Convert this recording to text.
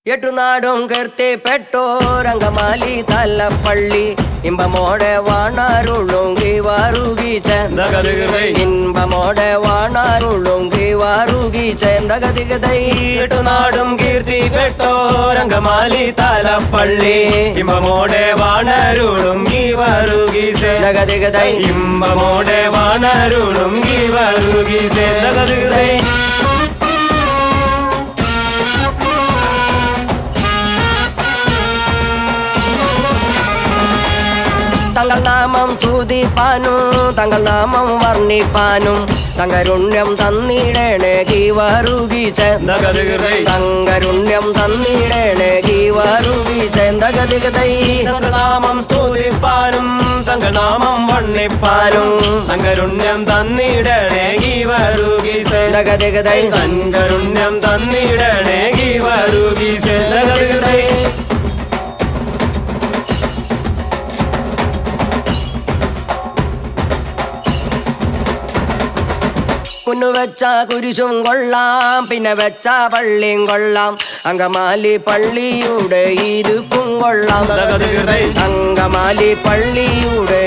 എട്ടുനാടും കീർത്തിപ്പെട്ടോരംഗമാലി തലപ്പള്ളി ഇമ്പമോടെ വാണാരുളുങ്കി വാറുകി ഇമ്പമോടെ വാണാരുളുങ്കി വാറുകി ചേന്തകതികതൈ എട്ടുനാടും കീർത്തിപ്പെട്ടോരംഗമാലി തലപ്പള്ളി ഇമ്പമോടെ വാണരുളുങ്കി വാറുകി ചേന്തകതികതൈ ഇമ്പമോടെ വാണരുളുങ്കി വാറുകി ചേന്തകതികതൈ തങ്ങൾ നാമം തുതിപ്പാനും തങ്ങൾ നാമം വർണ്ണിപ്പാനും തങ്കരുണ്യം തന്നിടേണേ ഗീവാറുകി തങ്കരുണ്യം തന്നിടേണേ ഗീവാറുകി ചേന്തകതികതൈ നാമം സ്തുതിപ്പാനും തങ്ക നാമം വണ്ണിപ്പാനും തങ്കരുണ്യം തന്നിടണേ ഗീവരുകി ചേന്തകതികതൈ തങ്കരുണ്യം തന്നിടണേ ഗീവരുകി ചേന്തകതികതൈ കുന്നുവെച്ച കുരിശും കൊള്ളാം പിന്നെ വെച്ച പള്ളിയും കൊള്ളാം അങ്കമാലി പള്ളിയുടെ ഇരുപ്പും കൊള്ളാം അങ്കമാലി പള്ളിയുടെ